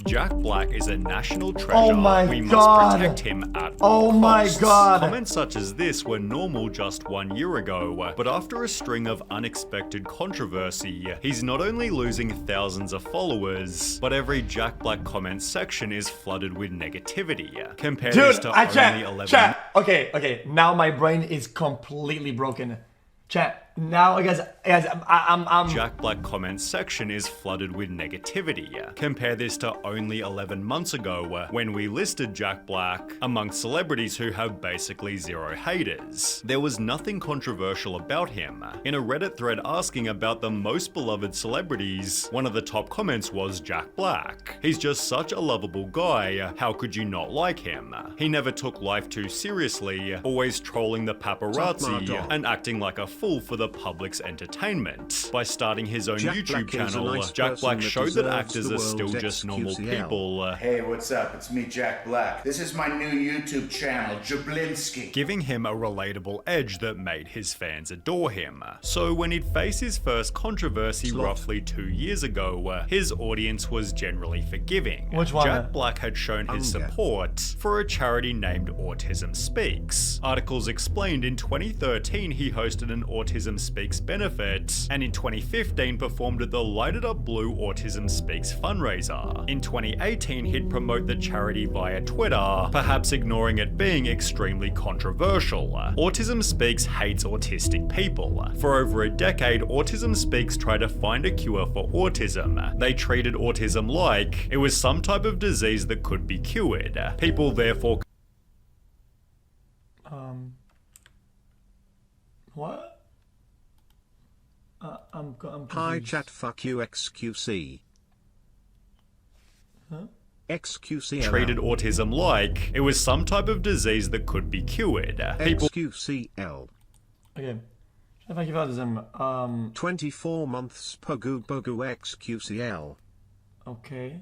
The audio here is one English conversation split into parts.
Jack Black is a national treasure. Oh my we God. must protect him at all Oh my costs. God. Comments such as this were normal just 1 year ago, but after a string of unexpected controversy, he's not only losing thousands of followers, but every Jack Black comment section is flooded with negativity. Compare this Dude, to I only 11 chat. Okay. Now my brain is completely broken. Chat. Now, guys, I'm. Jack Black comments section is flooded with negativity. Compare this to only 11 months ago when we listed Jack Black among celebrities who have basically zero haters. There was nothing controversial about him. In a Reddit thread asking about the most beloved celebrities, one of the top comments was Jack Black. He's just such a lovable guy, how could you not like him? He never took life too seriously, always trolling the paparazzi and acting like a fool for the public's entertainment. By starting his own YouTube channel, Jack Black showed that actors are still just normal people. Hey, what's up? It's me, Jack Black. This is my new YouTube channel, Jablinski. Giving him a relatable edge that made his fans adore him. So when he'd faced his first controversy roughly 2 years ago, his audience was generally forgiving. Which one? Jack Black had shown his support for a charity named Autism Speaks. Articles explained in 2013 he hosted an Autism Speaks benefit, and in 2015 performed at the Lighted Up Blue Autism Speaks fundraiser. In 2018 he'd promote the charity via Twitter, perhaps ignoring it being extremely controversial. Autism Speaks hates autistic people. For over a decade, Autism Speaks tried to find a cure for autism. They treated autism like it was some type of disease that could be cured. People therefore What? I'm Hi confused. chat, fuck you xQc. Huh? xQc. treated autism like it was some type of disease that could be cured. People xQcl. Okay. If I give out them, 24 months Pogu xQcl. okay.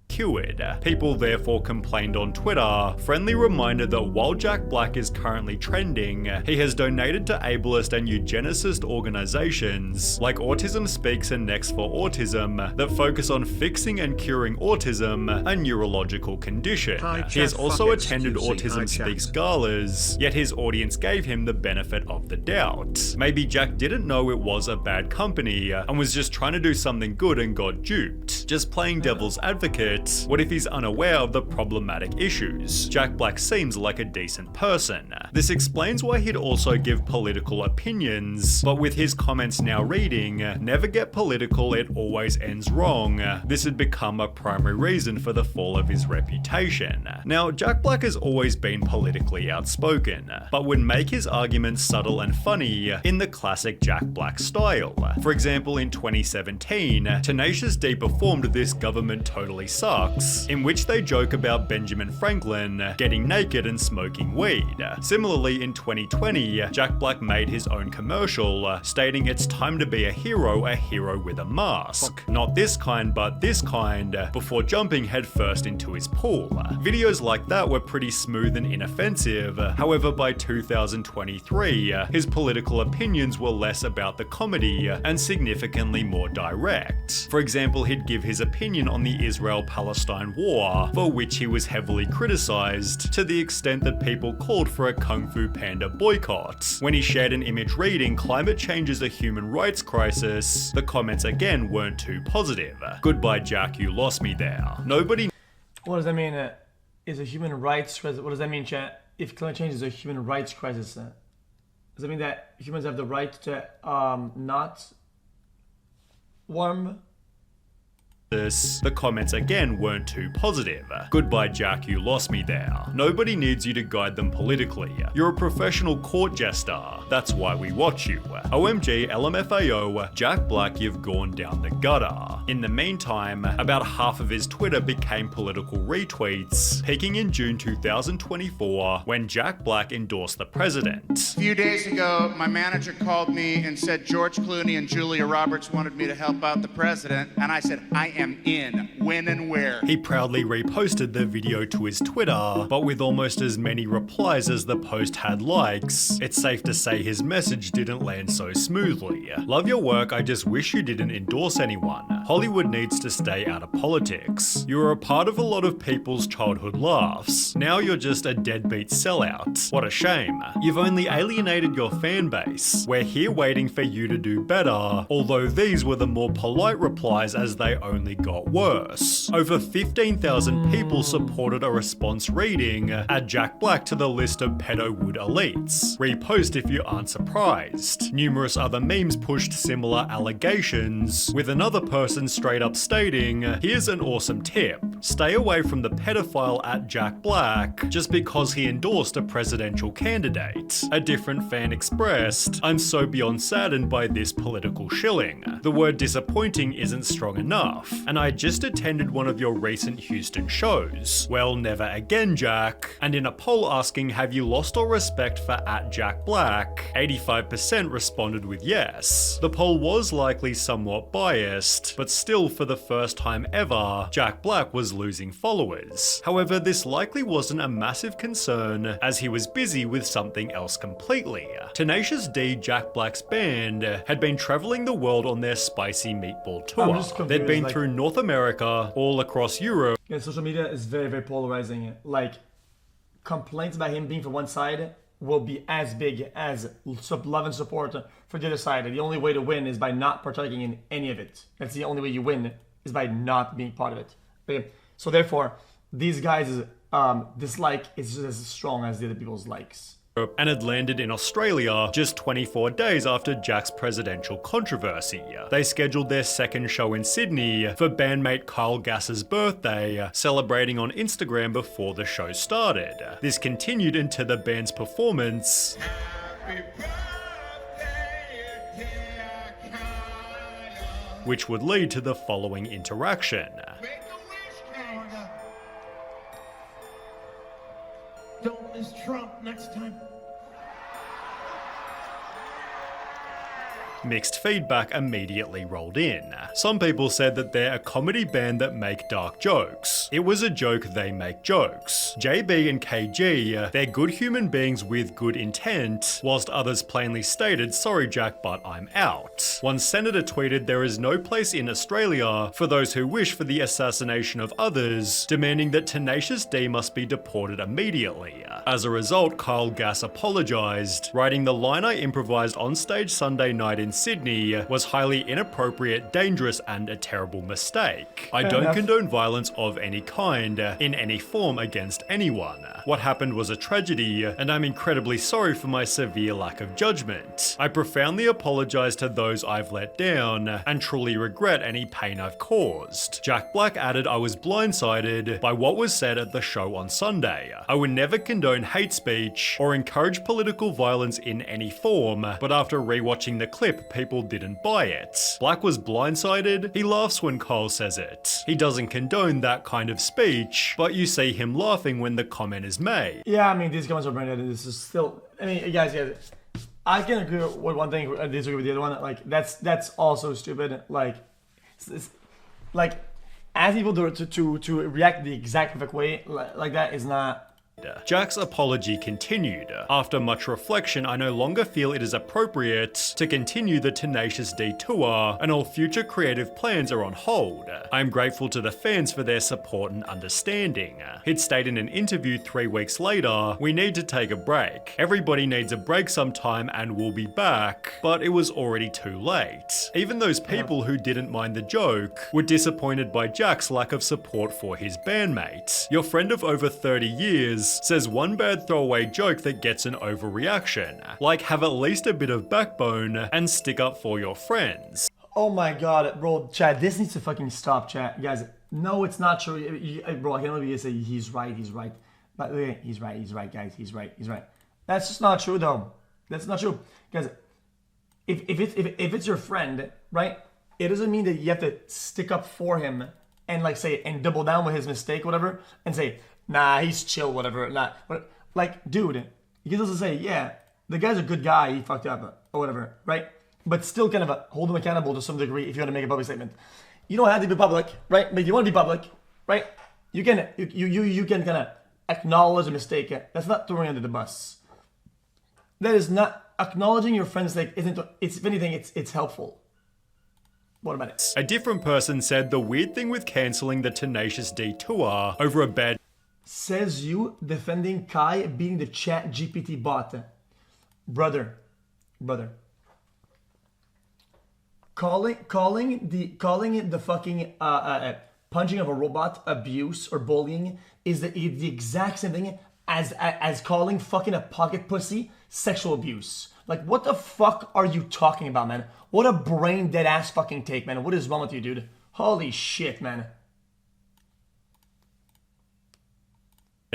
cured. People therefore complained on Twitter, friendly reminder that while Jack Black is currently trending, he has donated to ableist and eugenicist organizations like Autism Speaks and Next for Autism that focus on fixing and curing autism, a neurological condition. He has also attended Autism Speaks galas, yet his audience gave him the benefit of the doubt. Maybe Jack didn't know it was a bad company and was just trying to do something good and got duped. Just playing devil's advocate, what if he's unaware of the problematic issues? Jack Black seems like a decent person. This explains why he'd also give political opinions, but with his comments now reading, never get political, it always ends wrong, this had become a primary reason for the fall of his reputation. Now, Jack Black has always been politically outspoken, but would make his arguments subtle and funny in the classic Jack Black style. For example, in 2017, Tenacious D performed This Government Totally Sucks, in which they joke about Benjamin Franklin getting naked and smoking weed. Similarly, in 2020, Jack Black made his own commercial, stating it's time to be a hero with a mask. Not this kind, but this kind, before jumping headfirst into his pool. Videos like that were pretty smooth and inoffensive, however by 2023, his political opinions were less about the comedy and significantly more direct. For example, he'd give his opinion on the Israel-Palestine war, for which he was heavily criticized, to the extent that people called for a Kung Fu Panda boycott. When he shared an image reading "Climate change is a human rights crisis," the comments again weren't too positive. Goodbye Jack, you lost me there. Nobody What does that mean? Is a human rights crisis? What does that mean, chat? If climate change is a human rights crisis, does that mean that humans have the right to not warm? The comments again weren't too positive. Goodbye Jack, you lost me there. Nobody needs you to guide them politically. You're a professional court jester. That's why we watch you. OMG, LMFAO, Jack Black, you've gone down the gutter. In the meantime, about half of his Twitter became political retweets, peaking in June 2024 when Jack Black endorsed the president. A few days ago, my manager called me and said George Clooney and Julia Roberts wanted me to help out the president, and I said, I am in. When and where. He proudly reposted the video to his Twitter, but with almost as many replies as the post had likes, it's safe to say his message didn't land so smoothly. Love your work, I just wish you didn't endorse anyone. Hollywood needs to stay out of politics. You were a part of a lot of people's childhood laughs. Now you're just a deadbeat sellout. What a shame. You've only alienated your fan base. We're here waiting for you to do better, although these were the more polite replies as they only got worse. Over 15,000 people supported a response reading, add Jack Black to the list of pedo-wood elites. Repost if you aren't surprised. Numerous other memes pushed similar allegations, with another person straight up stating, here's an awesome tip. Stay away from the pedophile at Jack Black just because he endorsed a presidential candidate. A different fan expressed, I'm so beyond saddened by this political shilling. The word disappointing isn't strong enough, and I just attended one of your recent Houston shows. Well, never again, Jack. And in a poll asking, have you lost all respect for at Jack Black, 85% responded with yes. The poll was likely somewhat biased, but still for the first time ever, Jack Black was losing followers. However, this likely wasn't a massive concern as he was busy with something else completely. Tenacious D, Jack Black's band, had been traveling the world on their spicy meatball tour. They'd been through North America, all across Europe. Yeah, social media is very, very polarizing. Like, complaints about him being for one side will be as big as love and support for the other side. The only way to win is by not partaking in any of it. That's the only way you win, is by not being part of it. Okay? So therefore, these guys' dislike is just as strong as the other people's likes. And had landed in Australia just 24 days after Jack's presidential controversy. They scheduled their second show in Sydney for bandmate Kyle Gass's birthday, celebrating on Instagram before the show started. This continued into the band's performance, which would lead to the following interaction. Don't miss Trump next time. Mixed feedback immediately rolled in. Some people said that they're a comedy band that make dark jokes. It was a joke, they make jokes. JB and KG, they're good human beings with good intent, whilst others plainly stated, sorry Jack, but I'm out. One senator tweeted, there is no place in Australia for those who wish for the assassination of others, demanding that Tenacious D must be deported immediately. As a result, Kyle Gass apologised, writing the line I improvised on stage Sunday night in Sydney was highly inappropriate, dangerous, and a terrible mistake. I don't condone violence of any kind, in any form against anyone. What happened was a tragedy, and I'm incredibly sorry for my severe lack of judgment. I profoundly apologise to those I've let down, and truly regret any pain I've caused. Jack Black added, I was blindsided by what was said at the show on Sunday. I would never condone hate speech or encourage political violence in any form, but after rewatching the clip, people didn't buy it. Black was blindsided. He laughs when Kyle says it. He doesn't condone that kind of speech, but you see him laughing when the comment is made. Yeah, I mean, these comments are branded. This is still, I mean, guys, I can agree with one thing, I disagree with the other one. Like, that's also stupid. Like, like, as people do it to react the exact perfect way, like that is not. Jack's apology continued. After much reflection, I no longer feel it is appropriate to continue the Tenacious D tour, and all future creative plans are on hold. I am grateful to the fans for their support and understanding. He'd stated in an interview 3 weeks later, we need to take a break. Everybody needs a break sometime and we'll be back, but it was already too late. Even those people who didn't mind the joke were disappointed by Jack's lack of support for his bandmate. Your friend of over 30 years says one bad throwaway joke that gets an overreaction. Like, have at least a bit of backbone and stick up for your friends. Oh my god, bro, chat, this needs to fucking stop, chat. Guys, no, it's not true. Bro, I can only say he's right. But he's right, guys, he's right. That's just not true, though. That's not true. Guys, if it's your friend, right, it doesn't mean that you have to stick up for him and, like, say, and double down with his mistake, whatever, and say, nah, he's chill, whatever. Nah, like, dude, you can also say, yeah, the guy's a good guy, he fucked up, or whatever, right? but still kind of hold them accountable to some degree if you want to make a public statement. You don't have to be public, right? But if you want to be public, right? You can kind of acknowledge a mistake. That's not throwing under the bus. That is not acknowledging your friend's mistake. If anything, it's helpful. What about it? A different person said the weird thing with cancelling the Tenacious D tour over a bad Says you defending Kai being the chat GPT bot. Brother. Calling it the fucking punching of a robot abuse or bullying is the exact same thing as calling fucking a pocket pussy sexual abuse. Like, what the fuck are you talking about, man? What a brain dead ass fucking take, man. What is wrong with you, dude? Holy shit, man.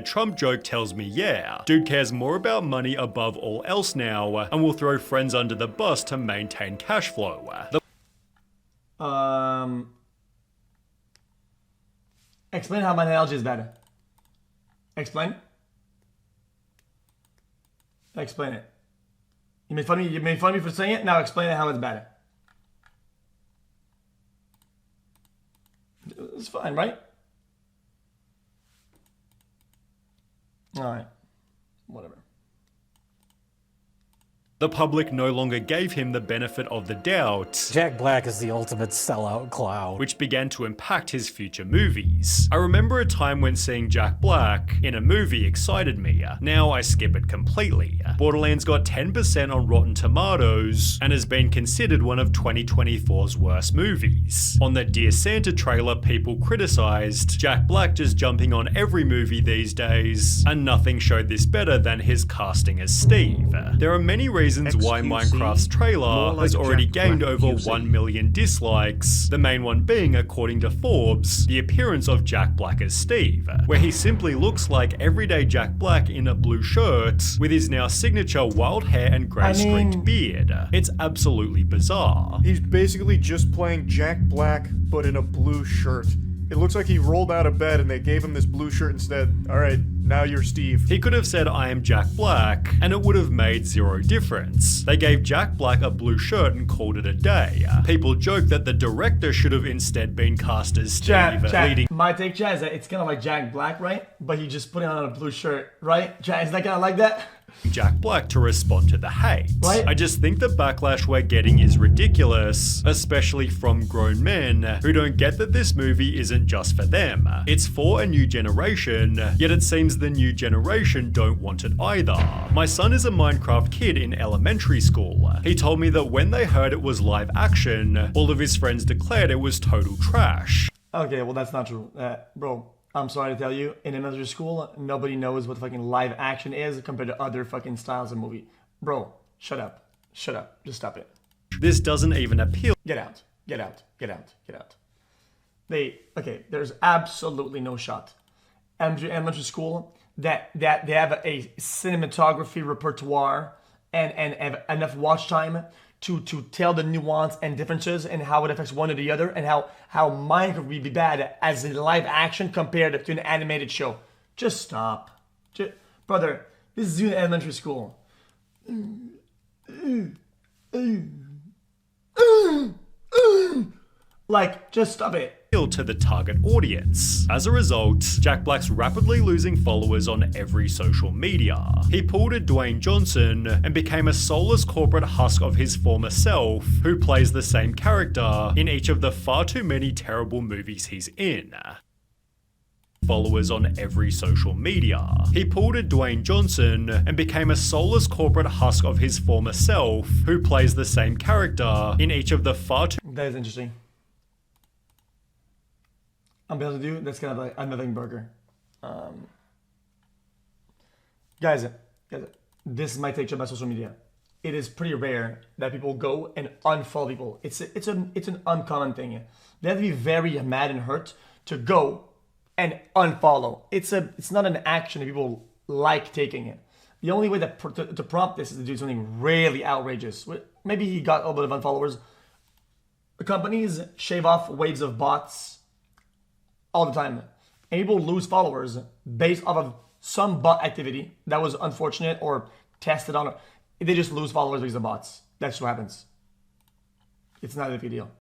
Trump joke tells me, yeah, dude cares more about money above all else now and will throw friends under the bus to maintain cash flow. Explain how my analogy is better. Explain it. You made fun of me for saying it, now explain it how it's better. It's fine, right? Alright. Whatever. The public no longer gave him the benefit of the doubt, Jack Black is the ultimate sellout clown. which began to impact his future movies. I remember a time when seeing Jack Black in a movie excited me. Now I skip it completely. Borderlands got 10% on Rotten Tomatoes and has been considered one of 2024's worst movies. On the Dear Santa trailer, people criticized Jack Black just jumping on every movie these days, and nothing showed this better than his casting as Steve. There are many reasons why xQc, Minecraft's trailer more like has already Jack gained Black over QC. 1 million dislikes, the main one being, according to Forbes, the appearance of Jack Black as Steve, where he simply looks like everyday Jack Black in a blue shirt with his now signature wild hair and grey streaked beard. It's absolutely bizarre. He's basically just playing Jack Black, but in a blue shirt. It looks like he rolled out of bed and they gave him this blue shirt instead. Alright, now you're Steve. He could have said, I am Jack Black, and it would have made zero difference. They gave Jack Black a blue shirt and called it a day. People joke that the director should have instead been cast as Steve, leading My take, Chad, is that it's kind of like Jack Black, right? But he just put on a blue shirt, right? Chad, is that kind of like that? Jack Black to respond to the hate. Right. I just think the backlash we're getting is ridiculous, especially from grown men who don't get that this movie isn't just for them. It's for a new generation, yet it seems the new generation don't want it either. My son is a Minecraft kid in elementary school. He told me that when they heard it was live action, all of his friends declared it was total trash. Okay, well, that's not true. Bro, I'm sorry to tell you, in elementary school, nobody knows what fucking live action is compared to other fucking styles of movie. Bro, shut up. Shut up. Just stop it. This doesn't even appeal Get out. Get out. Get out. Get out. There's absolutely no shot. Elementary school, that they have a cinematography repertoire and have enough watch time to tell the nuance and differences and how it affects one or the other and how Minecraft would be bad as a live action compared to an animated show. Just stop. Brother, this is you in elementary school. Like, just stop it. to the target audience. As a result, Jack Black's rapidly losing followers on every social media. He pulled a Dwayne Johnson and became a soulless corporate husk of his former self, who plays the same character in each of the far too many terrible movies he's in. Followers on every social media. He pulled a Dwayne Johnson and became a soulless corporate husk of his former self, who plays the same character in each of the far too That is interesting. I'm able to do that's kind of like a nothing burger. Guys, this is my take about social media. It is pretty rare that people go and unfollow people. It's an uncommon thing. They have to be very mad and hurt to go and unfollow. It's not an action that people like taking it. The only way to prompt this is to do something really outrageous. Maybe he got a little bit of unfollowers. The companies shave off waves of bots all the time. And people lose followers based off of some bot activity that was unfortunate or tested on. They just lose followers because of bots. That's what happens. It's not a big deal.